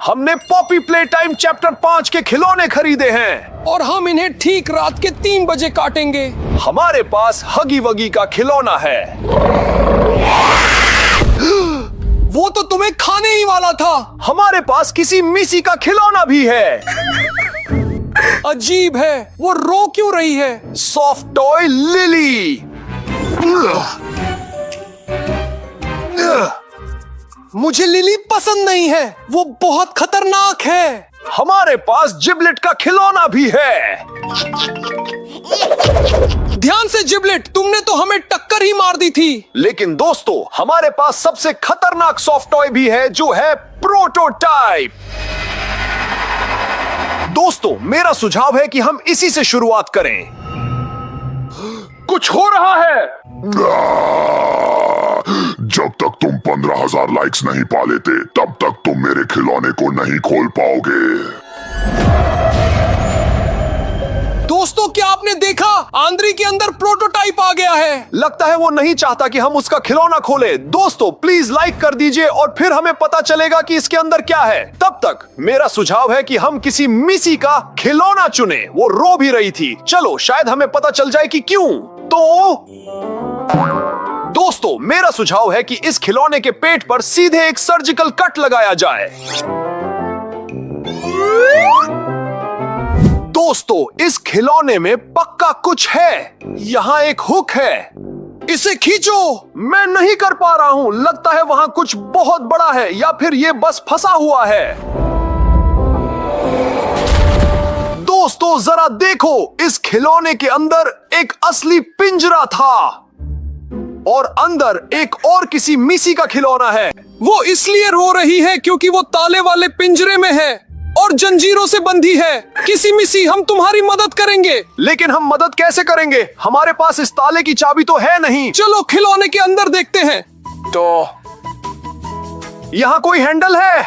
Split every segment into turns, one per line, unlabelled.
हमने Poppy play time chapter 5 के खिलौने खरीदे हैं
और हम इन्हें ठीक रात के 3 बजे काटेंगे।
हमारे पास हगी वगी का खिलौना है।
वो तो तुम्हें खाने ही वाला था।
हमारे पास किसी मिसी का खिलौना भी है।
अजीब है, वो रो क्यों रही है?
Soft toy lily.
मुझे लिली पसंद नहीं है, वो बहुत खतरनाक है।
हमारे पास जिबलेट का खिलौना भी है।
ध्यान से जिबलेट, तुमने तो हमें टक्कर ही मार दी थी।
लेकिन दोस्तों, हमारे पास सबसे खतरनाक सॉफ्ट टॉय भी है, जो है प्रोटोटाइप। दोस्तों, मेरा सुझाव है कि हम इसी से शुरुआत करें। कुछ हो रहा है।
जब तक तुम 15,000 लाइक्स नहीं पा लेते, तब तक तुम मेरे खिलौने को नहीं खोल पाओगे।
दोस्तों, क्या आपने देखा? आंद्री के अंदर प्रोटोटाइप आ गया है।
लगता है वो नहीं चाहता कि हम उसका खिलौना खोलें। दोस्तों, प्लीज लाइक कर दीजिए और फिर हमें पता चलेगा कि इसके अंदर क्या है। तब तक मेरा सुझाव है कि हम किसी मिसी का खिलौना चुने। वो रो भी रही थी। चलो, शायद हमें पता चल जाए कि क्यों। दोस्तों, मेरा सुझाव है कि इस खिलौने के पेट पर सीधे एक सर्जिकल कट लगाया जाए। दोस्तों, इस खिलौने में पक्का कुछ है। यहाँ एक हुक है, इसे खींचो। मैं नहीं कर पा रहा हूँ। लगता है वहाँ कुछ बहुत बड़ा है, या फिर ये बस फंसा हुआ है। दोस्तों, जरा देखो, इस खिलौने के अंदर एक असली पिंजरा था और अंदर एक और किसी मिसी का खिलौना है।
वो इसलिए रो रही है क्योंकि वो ताले वाले पिंजरे में है और जंजीरों से बंधी है। किसी मिसी, हम तुम्हारी मदद करेंगे।
लेकिन हम मदद कैसे करेंगे? हमारे पास इस ताले की चाबी तो है नहीं।
चलो खिलौने के अंदर देखते हैं।
तो यहाँ कोई हैंडल है?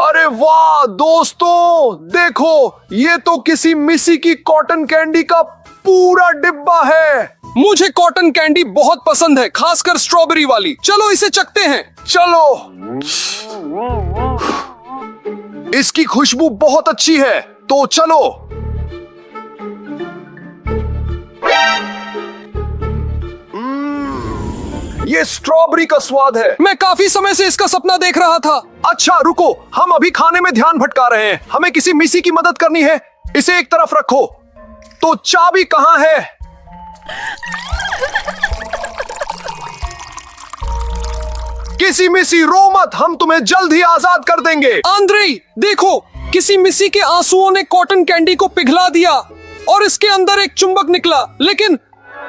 अरे वाह दोस्तों, देखो, ये तो किसी मिसी की कॉटन कैंडी का पूरा डिब्बा है।
मुझे कॉटन कैंडी बहुत पसंद है, खासकर स्ट्रॉबेरी वाली। चलो इसे चखते हैं।
चलो, इसकी खुशबू बहुत अच्छी है, तो चलो। ये स्ट्रॉबेरी का स्वाद है।
मैं काफी समय से इसका सपना देख रहा था।
अच्छा रुको, हम अभी खाने में ध्यान भटका रहे हैं। हमें किसी मिसी की मदद करनी है। इसे एक तरफ रखो। तो चाबी कहाँ है? किसी मिसी, रो मत, हम तुम्हें जल्द ही आजाद कर देंगे।
आंद्रे, देखो, किसी मिसी के आंसुओं ने कॉटन कैंडी को पिघला दिया और इसके अंदर एक चुंबक निकला। लेकिन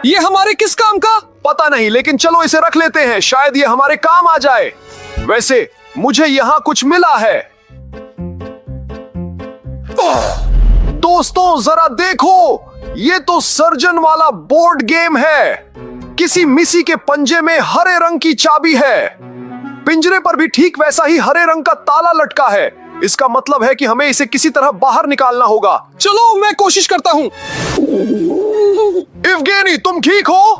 ये हमारे किस काम का?
पता नहीं, लेकिन चलो इसे रख लेते हैं। शायद ये हमारे काम आ जाए। वैसे मुझे यहाँ कुछ मिला है। दोस्तों, जरा देखो, ये तो सर्जन वाला बोर्ड गेम है। किसी मिसी के पंजे में हरे रंग की चाबी है। पिंजरे पर भी ठीक वैसा ही हरे रंग का ताला लटका है। इसका मतलब है कि हमें इसे किसी तरह बाहर निकालना होगा।
चलो, मैं कोशिश करता हूँ।
इवगेनी, तुम ठीक हो?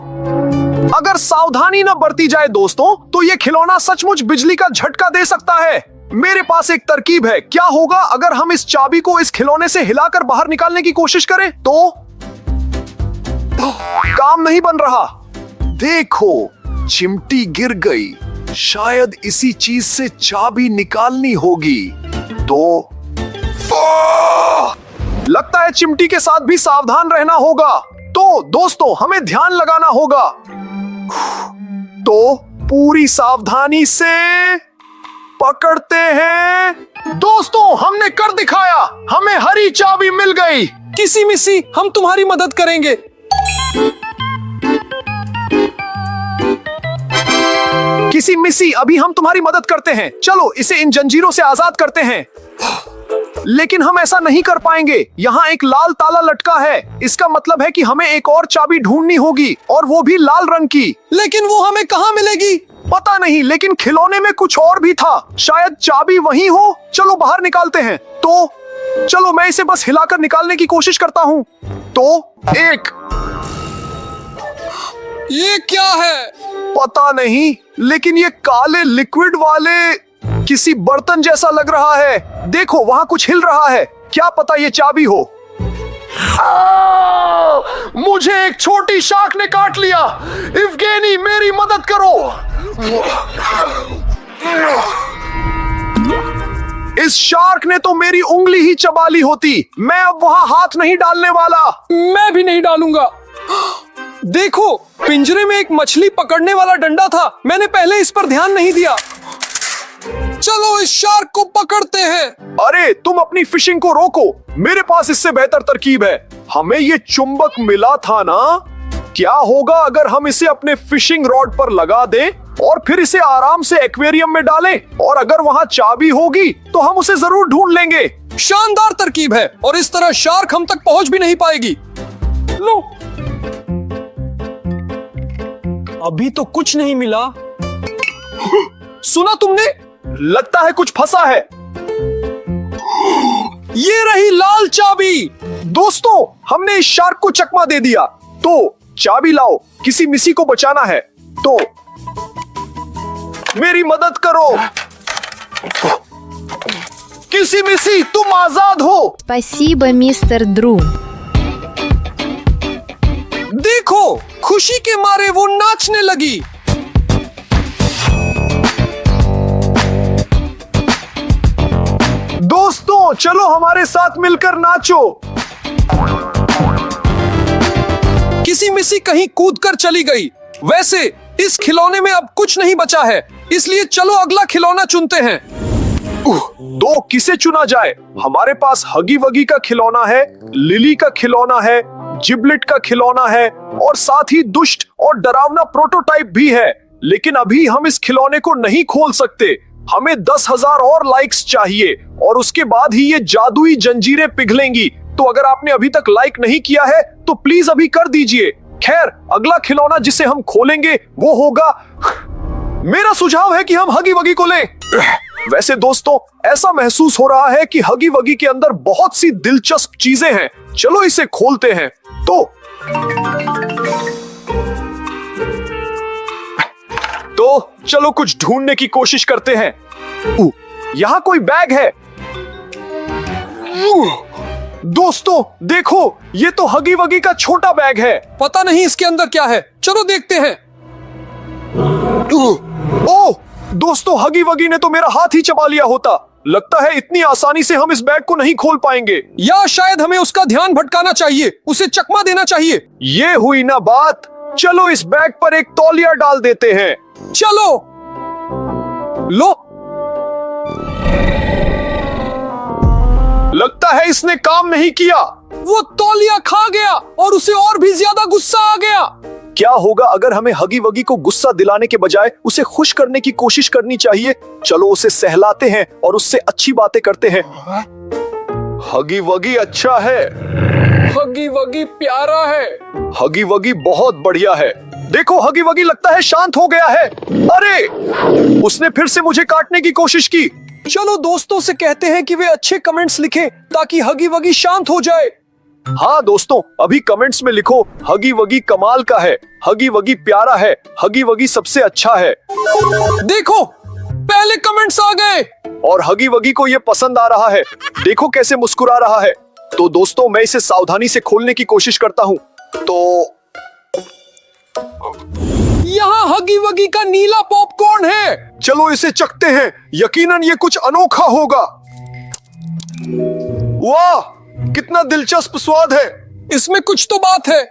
अगर सावधानी न बरती जाए दोस्तों, तो ये खिलौना सचमुच बिजली का झटका दे सकता है। मेरे पास एक तरकीब है। क्या होगा अगर हम इस चाबी को इस खिलौने से हिलाकर बाहर निकालने की कोशिश करें? तो काम नहीं बन रहा। देखो, चिमटी गिर गई। शायद इसी चीज से चाबी निकालनी होगी। तो लगता है चिमटी के साथ भी सावधान रहना होगा। तो दोस्तों, हमें ध्यान लगाना होगा। तो पूरी सावधानी से पकड़ते हैं। दोस्तों, हमने कर दिखाया। हमें हरी चाबी मिल गई।
किसी मिसी, हम तुम्हारी मदद करेंगे।
किसी मिसी, अभी हम तुम्हारी मदद करते हैं। चलो इसे इन जंजीरों से आजाद करते हैं। लेकिन हम ऐसा नहीं कर पाएंगे। यहाँ एक लाल ताला लटका है। इसका मतलब है कि हमें एक और चाबी ढूंढनी होगी, और वो भी लाल रंग की।
लेकिन वो हमें कहाँ मिलेगी?
पता नहीं, लेकिन खिलौने में कुछ और भी था। शायद चाबी वहीं हो। चलो बाहर निकालते हैं। तो चलो, मैं इसे बस हिलाकर निकालने की कोशिश करता हूँ। तो एक,
ये क्या है?
पता नहीं, लेकिन ये काले लिक्विड वाले किसी बर्तन जैसा लग रहा है। देखो वहां कुछ हिल रहा है, क्या पता ये चाबी हो। मुझे एक छोटी शार्क ने काट लिया। इवगेनी मेरी मदद करो। इस शार्क ने तो मेरी उंगली ही चबा ली होती। मैं अब वहां हाथ नहीं डालने वाला।
मैं भी नहीं डालूंगा। देखो पिंजरे में एक मछली पकड़ने वाला डंडा था, मैंने पहले इस पर ध्यान नहीं दिया। चलो इस शार्क को पकड़ते हैं।
अरे तुम अपनी फिशिंग को रोको, मेरे पास इससे बेहतर तरकीब है। हमें ये चुंबक मिला था ना, क्या होगा अगर हम इसे अपने फिशिंग रॉड पर लगा दें और फिर इसे आराम से एक्वेरियम में डालें, और अगर वहां चाबी होगी तो हम उसे जरूर ढूंढ लेंगे।
शानदार तरकीब है, और इस तरह शार्क हम तक पहुंच भी नहीं पाएगी। लो, अभी तो कुछ नहीं मिला। सुना तुमने?
लगता है कुछ फंसा है।
ये रही लाल चाबी।
दोस्तों हमने इस शार्क को चकमा दे दिया, तो चाबी लाओ, किसी मिसी को बचाना है। तो मेरी मदद करो। किसी मिसी तुम आजाद हो।
Спасибо, мистер Дру.
देखो खुशी के मारे वो नाचने लगी।
दोस्तों चलो हमारे साथ मिलकर नाचो।
किसी मिसी कहीं कूदकर चली गई। वैसे इस खिलौने में अब कुछ नहीं बचा है, इसलिए चलो अगला खिलौना चुनते हैं।
तो किसे चुना जाए? हमारे पास हगी वगी का खिलौना है, लिली का खिलौना है, जिबलेट का खिलौना है, और साथ ही दुष्ट और डरावना प्रोटोटाइप भी है। लेकिन अभी हम इस खिलौने को नहीं खोल सकते। हमें 10,000 और लाइक्स चाहिए, और उसके बाद ही ये जादुई जंजीरें पिघलेंगी। तो अगर आपने अभी तक लाइक नहीं किया है तो प्लीज अभी कर दीजिए। खैर अगला खिलौना जिसे हम खोलेंगे वो होगा, मेरा सुझाव है कि हम हगी वगी को लें। वैसे दोस्तों ऐसा महसूस हो रहा है कि हगी वगी के अंदर बहुत सी दिलचस्प चीजें हैं। चलो इसे खोलते हैं। तो चलो कुछ ढूंढने की कोशिश करते हैं। यहाँ कोई बैग है। दोस्तों देखो, ये तो हगी वगी का छोटा बैग है।
पता नहीं इसके अंदर क्या है, चलो देखते हैं।
ओह दोस्तों, हगी वगी ने तो मेरा हाथ ही चबा लिया होता। लगता है इतनी आसानी से हम इस बैग को नहीं खोल पाएंगे।
या शायद हमें उसका ध्यान भटकाना चाहिए, उसे चकमा देना चाहिए।
ये हुई ना बात। चलो इस बैग पर एक तौलिया डाल देते हैं।
चलो लो,
लगता है इसने काम नहीं किया।
वो तौलिया खा गया और उसे और भी ज्यादा गुस्सा आ गया।
क्या होगा अगर हमें हगी वगी को गुस्सा दिलाने के बजाय उसे खुश करने की कोशिश करनी चाहिए? चलो उसे सहलाते हैं और उससे अच्छी बातें करते हैं। हगी वगी अच्छा है।
हगी वगी प्यारा है।
हगी वगी बहुत बढ़िया है। देखो हगी वगी लगता है शांत हो गया है। अरे उसने फिर से मुझे काटने की कोशिश की।
चलो दोस्तों से कहते हैं कि वे अच्छे कमेंट्स लिखें ताकि हगी वगी शांत हो जाए।
हाँ दोस्तों, अभी कमेंट्स में लिखो हगी वगी कमाल का है, हगी वगी प्यारा है, हगी वगी सबसे अच्छा है।
देखो पहले कमेंट्स आ गए
और हगी वगी को ये पसंद आ रहा है। देखो कैसे मुस्कुरा रहा है। तो दोस्तों मैं इसे सावधानी से खोलने की कोशिश करता हूँ। तो
यहाँ हगी वगी का नीला पॉपकॉर्न है।
चलो इसे चखते हैं, यकीनन ये कुछ अनोखा होगा। वाह कितना दिलचस्प स्वाद है।
इसमें कुछ तो बात है।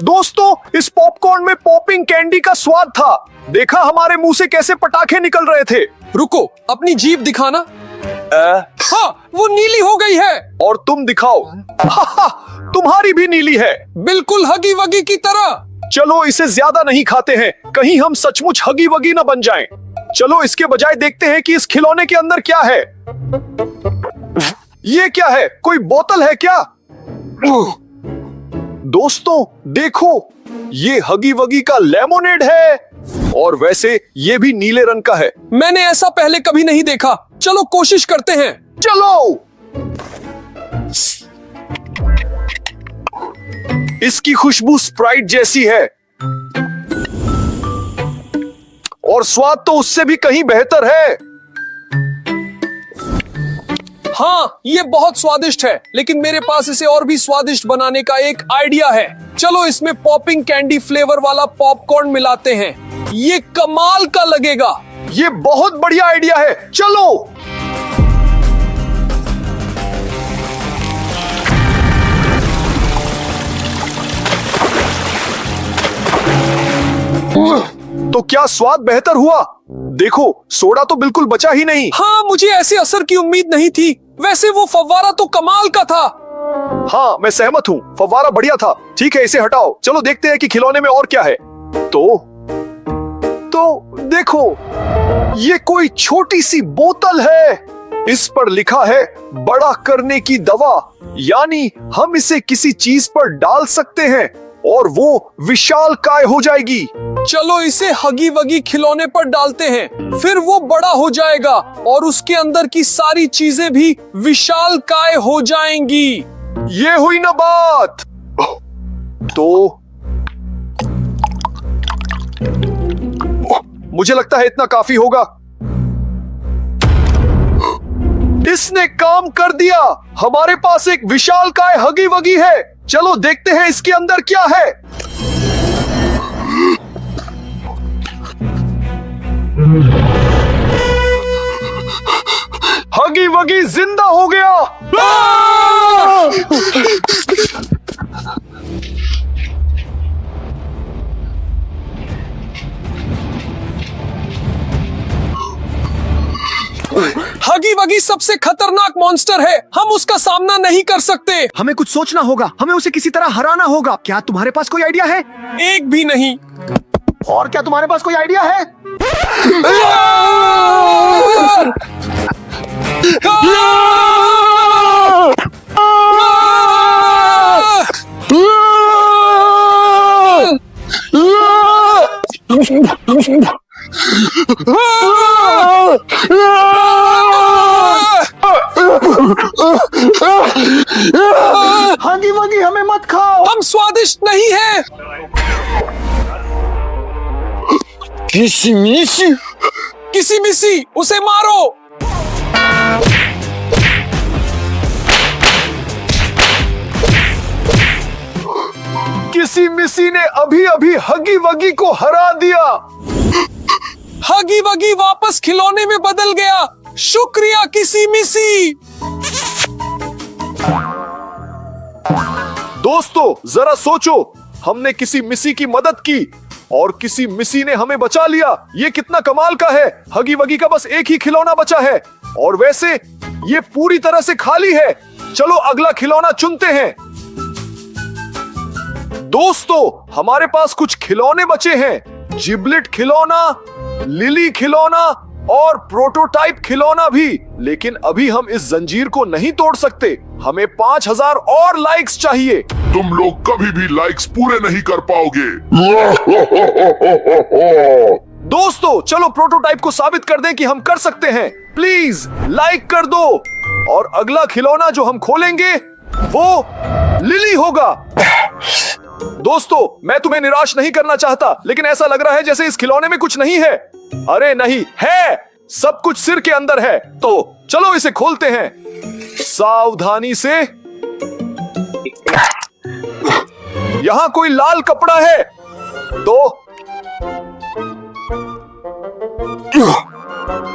दोस्तों इस पॉपकॉर्न में पॉपिंग कैंडी का स्वाद था। देखा हमारे मुंह से कैसे पटाखे निकल रहे थे।
रुको, अपनी जीभ दिखाना। हाँ वो नीली हो गई है।
और तुम दिखाओ। तुम्हारी भी नीली है,
बिल्कुल हगी वगी की तरह।
चलो इसे ज्यादा नहीं खाते हैं, कहीं हम सचमुच हगी वगी न बन जाएं। चलो इसके बजाय देखते हैं कि इस खिलौने के अंदर क्या है। ये क्या है, कोई बोतल है क्या? दोस्तों देखो, ये हगी वगी का लेमोनेड है, और वैसे ये भी नीले रंग का है।
मैंने ऐसा पहले कभी नहीं देखा। चलो कोशिश करते हैं।
चलो इसकी खुशबू स्प्राइट जैसी है और स्वाद तो उससे भी कहीं बेहतर है।
हाँ, ये बहुत स्वादिष्ट है, लेकिन मेरे पास इसे और भी स्वादिष्ट बनाने का एक आइडिया है। चलो इसमें पॉपिंग कैंडी फ्लेवर वाला पॉपकॉर्न मिलाते हैं, ये कमाल का लगेगा।
ये बहुत बढ़िया आइडिया है, चलो। तो क्या स्वाद बेहतर हुआ? देखो, सोडा तो बिल्कुल बचा ही नहीं।
हाँ, मुझे ऐसे असर की उम्मीद नहीं थी। वैसे वो फव्वारा तो कमाल का था।
हाँ, मैं सहमत हूँ, फव्वारा बढ़िया था। ठीक है, इसे हटाओ, चलो देखते हैं कि खिलौने में और क्या है। तो देखो, ये कोई छोटी सी बोतल है। इस पर लिखा है बड़ा करने की दवा, यानी हम इसे किसी चीज पर डाल सकते हैं और वो विशालकाय हो जाएगी।
चलो इसे हगी वगी खिलौने पर डालते हैं, फिर वो बड़ा हो जाएगा और उसके अंदर की सारी चीजें भी विशालकाय हो जाएंगी।
ये हुई ना बात। तो मुझे लगता है इतना काफी होगा। इसने काम कर दिया, हमारे पास एक विशालकाय हगी वगी है। चलो देखते हैं इसके अंदर क्या है। हगी वगी जिंदा हो गया।
हगी वगी सबसे खतरनाक मॉन्स्टर है, हम उसका सामना नहीं कर सकते।
हमें कुछ सोचना होगा, हमें उसे किसी तरह हराना होगा। क्या तुम्हारे पास कोई आइडिया है?
एक भी नहीं।
और क्या तुम्हारे पास कोई आइडिया है? हगी वगी हमें मत खाओ,
हम स्वादिष्ट नहीं हैं। किसी मिसी उसे मारो।
किसी मिसी ने अभी अभी हगी वगी को हरा दिया।
हगी वगी वापस खिलौने में बदल गया। शुक्रिया किसी मिसी।
दोस्तों, जरा सोचो, हमने किसी मिसी की मदद की और किसी मिसी ने हमें बचा लिया। ये कितना कमाल का है। हगी वगी का बस एक ही खिलौना बचा है और वैसे ये पूरी तरह से खाली है। चलो अगला खिलौना चुनते हैं। दोस्तों, हमारे पास कुछ खिलौने बचे हैं। जिबलिट खिलौना, लिली खिलौना और प्रोटोटाइप खिलौना भी। लेकिन अभी हम इस जंजीर को नहीं तोड़ सकते। हमें 5000 और लाइक्स चाहिए।
तुम लोग कभी भी लाइक्स पूरे नहीं कर पाओगे।
दोस्तों, चलो प्रोटोटाइप को साबित कर दें कि हम कर सकते हैं। प्लीज लाइक कर दो। और अगला खिलौना जो हम खोलेंगे वो लिली होगा। दोस्तों, मैं तुम्हें निराश नहीं करना चाहता, लेकिन ऐसा लग रहा है जैसे इस खिलौने में कुछ नहीं है। अरे नहीं है, सब कुछ सिर के अंदर है। तो चलो इसे खोलते हैं सावधानी से। यहां कोई लाल कपड़ा है। तो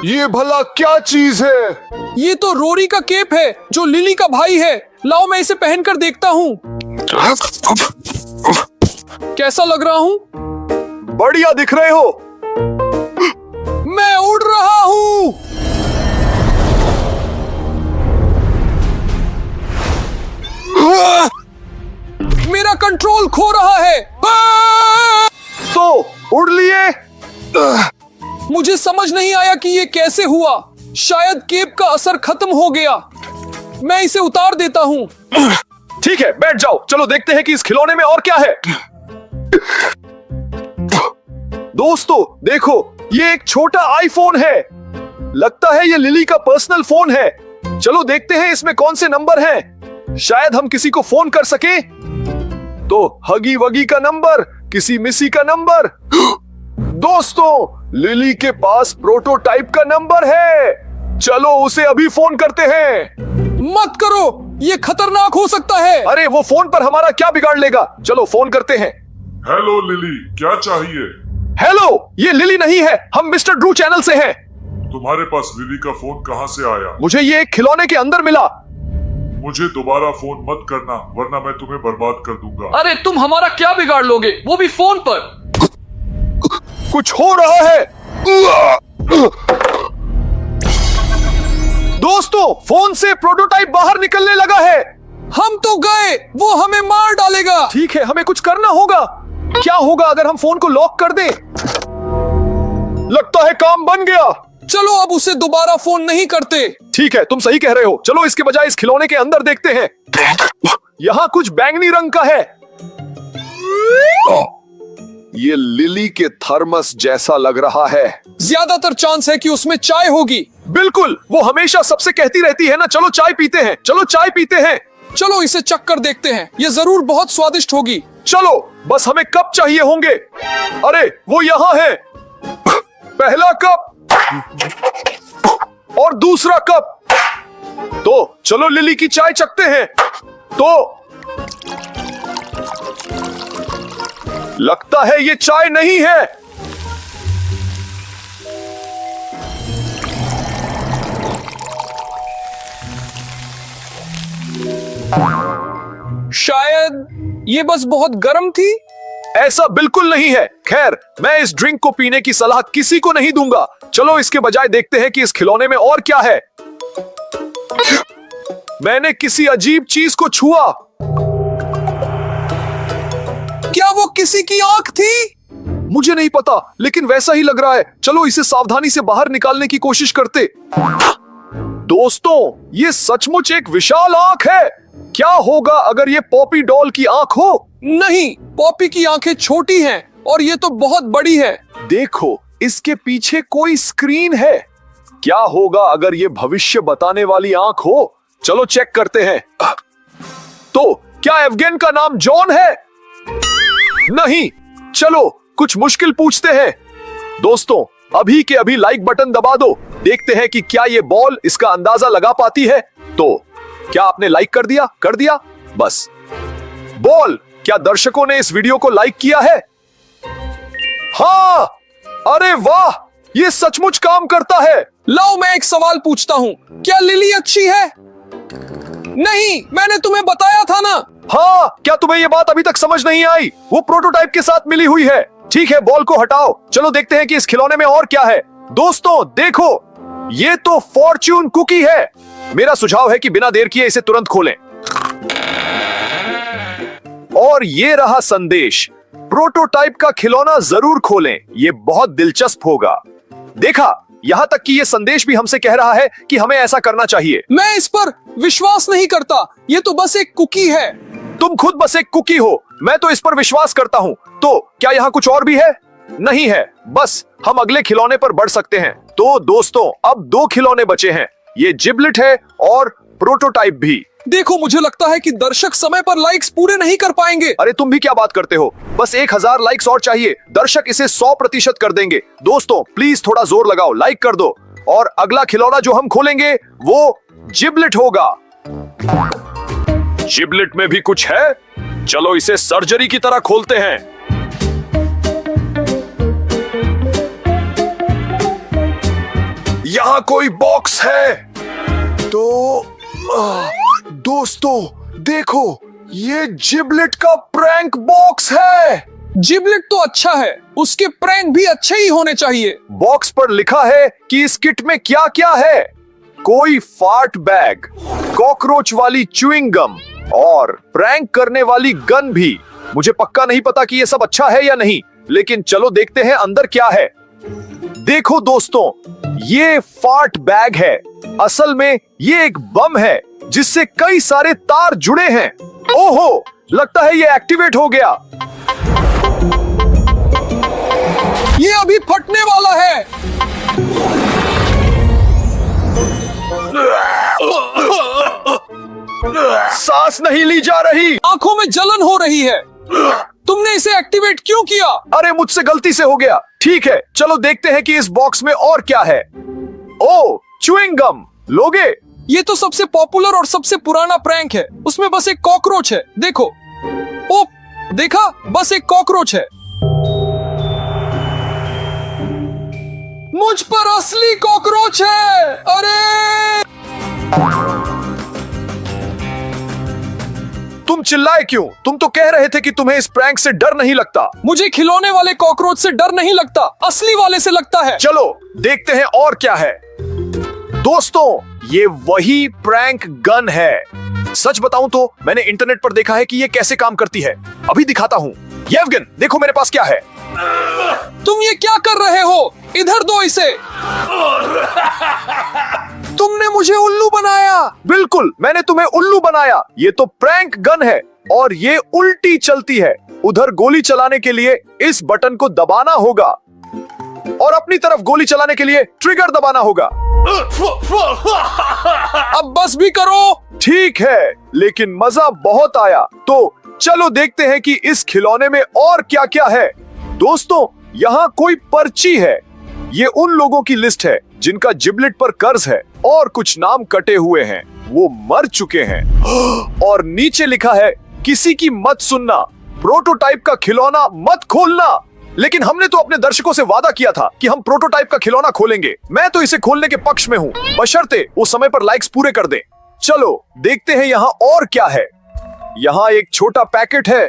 ये भला क्या चीज है?
ये तो रोरी का केप है जो लिली का भाई है। लाओ मैं इसे पहनकर देखता हूँ। कैसा लग रहा हूँ?
बढ़िया दिख रहे हो।
मैं उड़ रहा हूँ। मेरा कंट्रोल खो रहा है।
तो उड़ लिए।
मुझे समझ नहीं आया कि ये कैसे हुआ। शायद केप का असर खत्म हो गया। मैं इसे उतार देता हूँ।
ठीक है, बैठ जाओ। चलो देखते हैं कि इस खिलौने में और क्या है। दोस्तों देखो, ये एक छोटा आईफोन है। लगता है ये लिली का पर्सनल फोन है। चलो देखते हैं इसमें कौन से नंबर हैं। शायद हम किसी को फोन कर सके। तो हगी वगी का नंबर, किसी मिसी का नंबर। दोस्तों, लिली के पास प्रोटोटाइप का नंबर है। चलो उसे अभी फोन करते हैं।
मत करो, ये खतरनाक हो सकता है।
अरे वो फोन पर हमारा क्या बिगाड़ लेगा। चलो फोन करते हैं।
हेलो लिली, क्या चाहिए?
हेलो, ये लिली नहीं है, हम मिस्टर ड्रू चैनल से हैं।
तुम्हारे पास लिली का फोन कहाँ से आया?
मुझे ये एक खिलौने के अंदर मिला।
मुझे दोबारा फोन मत करना, वरना मैं तुम्हें बर्बाद कर दूंगा।
अरे तुम हमारा क्या बिगाड़ लोगे, वो भी फोन पर।
कुछ हो रहा है। दोस्तों, फोन से प्रोटोटाइप बाहर निकलने लगा है।
हम तो गए, वो हमें मार डालेगा।
ठीक है, हमें कुछ करना होगा। क्या होगा अगर हम फोन को लॉक कर दें? लगता है काम बन गया।
चलो अब उसे दोबारा फोन नहीं करते।
ठीक है, तुम सही कह रहे हो। चलो इसके बजाय इस खिलौने के अंदर देखते हैं। यहाँ कुछ बैंगनी रंग का है। ये लिली के थर्मस जैसा लग रहा है।
ज्यादातर चांस है कि उसमें चाय होगी।
बिल्कुल, वो हमेशा सबसे कहती रहती है ना, चलो चाय पीते हैं, चलो चाय पीते हैं।
चलो इसे चख कर देखते हैं, ये जरूर बहुत स्वादिष्ट होगी।
चलो, बस हमें कप चाहिए होंगे। अरे वो यहाँ है। पहला कप और दूसरा कप। तो चलो लिली की चाय चखते हैं। तो लगता है ये चाय नहीं है।
शायद ये बस बहुत गर्म थी।
ऐसा बिल्कुल नहीं है। खैर, मैं इस ड्रिंक को पीने की सलाह किसी को नहीं दूंगा। चलो इसके बजाय देखते हैं कि इस खिलौने में और क्या है। मैंने किसी अजीब चीज को छुआ।
क्या वो किसी की आंख थी?
मुझे नहीं पता, लेकिन वैसा ही लग रहा है। चलो इसे सावधानी से बाहर निकालने की कोशिश करते। दोस्तों, ये सचमुच एक विशाल आंख है। क्या होगा अगर ये पॉपी डॉल की आंख हो?
नहीं, पॉपी की आंखें छोटी हैं और ये तो बहुत बड़ी है।
देखो, इसके पीछे कोई स्क्रीन है। क्या होगा अगर ये भविष्य बताने वाली आंख हो? चलो चेक करते हैं। तो क्या एवगेन का नाम जॉन है? नहीं। चलो कुछ मुश्किल पूछते हैं। दोस्तों, अभी के अभी लाइक बटन दबा दो। देखते हैं कि क्या ये बॉल इसका अंदाजा लगा पाती है। तो क्या आपने लाइक कर दिया? कर दिया? बस। बॉल, क्या दर्शकों ने इस वीडियो को लाइक किया है? हाँ। अरे वाह, ये सचमुच काम करता है।
लाओ मैं एक सवाल पूछता हूँ, क्या लिली अच्छी है? नहीं, मैंने तुम्हें बताया था ना।
हाँ, क्या तुम्हें ये बात अभी तक समझ नहीं आई? वो प्रोटोटाइप के साथ मिली हुई है। ठीक है, बॉल को हटाओ। चलो देखते हैं कि इस खिलौने में और क्या है। दोस्तों देखो, ये तो फॉर्च्यून कुकी है। मेरा सुझाव है कि बिना देर किए इसे तुरंत खोलें। और ये रहा संदेश, प्रोटोटाइप का खिलौना जरूर खोलें, ये बहुत दिलचस्प होगा। देखा, यहाँ तक कि ये संदेश भी हमसे कह रहा है कि हमें ऐसा करना चाहिए।
मैं इस पर विश्वास नहीं करता, ये तो बस एक कुकी है।
तुम खुद बस एक कुकी हो, मैं तो इस पर विश्वास करता हूँ। तो क्या यहाँ कुछ और भी है? नहीं है, बस हम अगले खिलौने पर बढ़ सकते हैं। तो दोस्तों, अब 2 खिलौने बचे हैं। ये जिबलेट है और प्रोटोटाइप भी।
देखो, मुझे लगता है कि दर्शक समय पर लाइक्स पूरे नहीं कर पाएंगे।
अरे तुम भी क्या बात करते हो? बस 1000 लाइक्स और चाहिए। दर्शक इसे 100% कर देंगे। दोस्तों प्लीज थोड़ा जोर लगाओ, लाइक कर दो। और अगला खिलौना जो हम खोलेंगे वो जिबलेट होगा। जिबलेट में भी कुछ है। चलो इसे सर्जरी की तरह खोलते हैं। यहाँ कोई बॉक्स है। तो दोस्तों देखो, ये जिबलेट का प्रैंक बॉक्स है।
जिबलेट तो अच्छा है, उसके प्रैंक भी अच्छे ही होने चाहिए।
बॉक्स पर लिखा है कि इस किट में क्या क्या है। कोई फार्ट बैग, कॉकरोच वाली च्युइंग गम और प्रैंक करने वाली गन भी। मुझे पक्का नहीं पता कि ये सब अच्छा है या नहीं, लेकिन चलो देखते हैं अंदर क्या है। देखो दोस्तों, ये फार्ट बैग है। असल में ये एक बम है जिससे कई सारे तार जुड़े हैं। ओहो, लगता है ये एक्टिवेट हो गया।
ये अभी फटने वाला है।
सांस नहीं ली जा रही।
आंखों में जलन हो रही है। तुमने इसे एक्टिवेट क्यों किया?
अरे मुझसे गलती से हो गया। ठीक है, चलो देखते हैं कि इस बॉक्स में और क्या है। ओ, च्युइंग गम लोगे?
ये तो सबसे पॉपुलर और सबसे पुराना प्रैंक है। उसमें बस एक कॉकरोच है। देखो। ओ, देखा? बस एक कॉकरोच है। मुझ पर असली कॉकरोच है। अरे
तुम चिल्लाए क्यों? तुम तो कह रहे थे कि तुम्हें इस प्रैंक से डर नहीं लगता।
मुझे खिलौने वाले कॉकरोच से डर नहीं लगता, असली वाले से लगता है।
चलो देखते हैं और क्या है। दोस्तों, ये वही प्रैंक गन है। सच बताऊं तो मैंने इंटरनेट पर देखा है कि ये कैसे काम करती है। अभी दिखाता हूं। येवगन, देखो मेरे पास क्या है।
तुम ये क्या कर रहे हो? इधर दो इसे। तुमने मुझे उल्लू बनाया।
बिल्कुल, मैंने तुम्हें उल्लू बनाया। ये तो प्रैंक गन है और ये उल्टी चलती है। उधर गोली चलाने के लिए इस बटन को दबाना होगा और अपनी तरफ गोली चलाने के लिए ट्रिगर दबाना होगा।
अब बस भी करो।
ठीक है, लेकिन मजा बहुत आया। तो चलो देखते हैं कि इस खिलौने में और क्या क्या है। दोस्तों, यहाँ कोई पर्ची है। ये उन लोगों की लिस्ट है जिनका जिबलिट पर कर्ज है और कुछ नाम कटे हुए हैं, वो मर चुके हैं। और नीचे लिखा है, किसी की मत सुनना, प्रोटोटाइप का खिलौना मत खोलना। लेकिन हमने तो अपने दर्शकों से वादा किया था कि हम प्रोटोटाइप का खिलौना खोलेंगे। मैं तो इसे खोलने के पक्ष में हूँ, बशर्ते वो समय पर लाइक्स पूरे कर दें। चलो देखते हैं यहाँ और क्या है। यहाँ एक छोटा पैकेट है।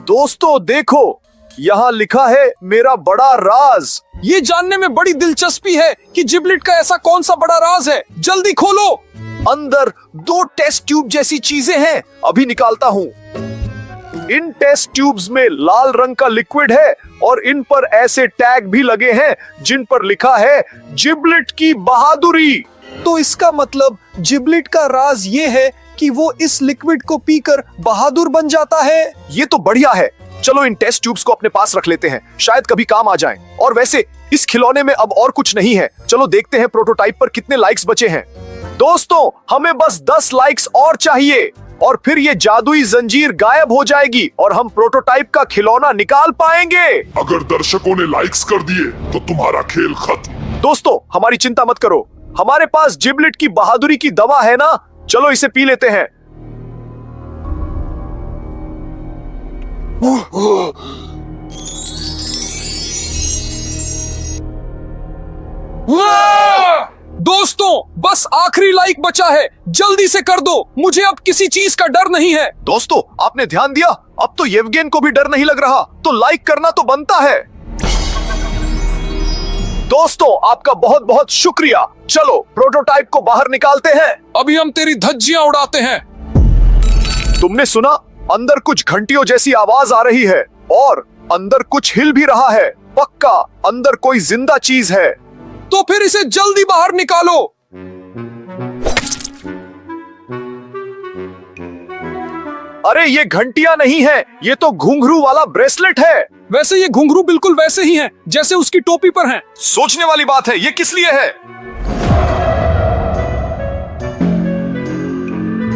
दोस्तों देखो, यहाँ लिखा है मेरा बड़ा राज।
ये जानने में बड़ी दिलचस्पी है कि जिबलिट का ऐसा कौन सा बड़ा राज है। जल्दी खोलो।
अंदर 2 टेस्ट ट्यूब जैसी चीजें हैं, अभी निकालता हूँ। इन टेस्ट ट्यूब्स में लाल रंग का लिक्विड है और इन पर ऐसे टैग भी लगे हैं जिन पर लिखा है जिबलिट की बहादुरी।
तो इसका मतलब जिबलिट का राज ये है कि वो इस लिक्विड को पीकर बहादुर बन जाता है।
ये तो बढ़िया है। चलो इन टेस्ट ट्यूब्स को अपने पास रख लेते हैं, शायद कभी काम आ जाएं। और वैसे इस खिलौने में अब और कुछ नहीं है। चलो देखते हैं प्रोटोटाइप पर कितने लाइक्स बचे हैं। दोस्तों, हमें बस 10 लाइक्स और चाहिए और फिर ये जादुई जंजीर गायब हो जाएगी और हम प्रोटोटाइप का खिलौना निकाल पाएंगे।
अगर दर्शकों ने लाइक्स कर दिए तो तुम्हारा खेल खत्म।
दोस्तों, हमारी चिंता मत करो, हमारे पास जिबलिट की बहादुरी की दवा है ना। चलो इसे पी लेते हैं।
दोस्तों, बस आखिरी लाइक बचा है, जल्दी से कर दो। मुझे अब किसी चीज का डर नहीं है।
दोस्तों, आपने ध्यान दिया? अब तो येवगेन को भी डर नहीं लग रहा, तो लाइक करना तो बनता है। दोस्तों, आपका बहुत बहुत शुक्रिया। चलो प्रोटोटाइप को बाहर निकालते हैं।
अभी हम तेरी धज्जियां उड़ाते हैं।
तुमने सुना? अंदर कुछ घंटियों जैसी आवाज आ रही है और अंदर कुछ हिल भी रहा है। पक्का अंदर कोई जिंदा चीज है।
तो फिर इसे जल्दी बाहर निकालो।
अरे ये घंटियां नहीं है, ये तो घुंघरू वाला ब्रेसलेट है।
वैसे ये घुंघरू बिल्कुल वैसे ही हैं जैसे उसकी टोपी पर हैं।
सोचने वाली बात है, ये किस लिए है?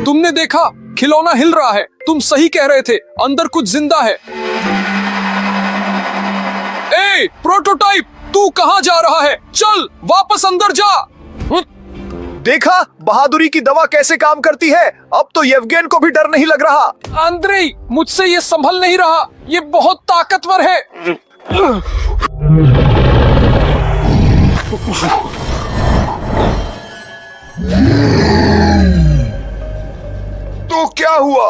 तुमने देखा? खिलौना हिल रहा है। तुम सही कह रहे थे, अंदर कुछ जिंदा है। ए, प्रोटोटाइप, तू कहां जा रहा है? चल वापस अंदर जा।
देखा बहादुरी की दवा कैसे काम करती है? अब तो येवगेन को भी डर नहीं लग रहा।
अंद्रेई, मुझसे ये संभल नहीं रहा। ये बहुत ताकतवर है।
तो क्या हुआ?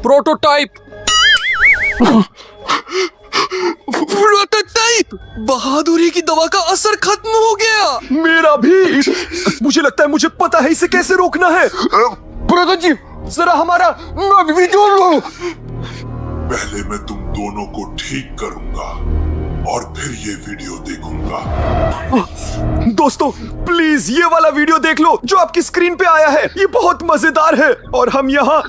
प्रोटोटाइप प्रोटोटाइप, बहादुरी की दवा का असर खत्म हो गया।
मेरा भी। मुझे लगता है मुझे पता है इसे कैसे रोकना है। प्रोटोटाइप, जरा हमारा वीडियो लो।
पहले मैं तुम दोनों को ठीक करूंगा और फिर ये वीडियो देखूंगा।
दोस्तों प्लीज ये वाला वीडियो देख लो जो आपकी स्क्रीन पे आया है। ये बहुत मजेदार है और हम यहाँ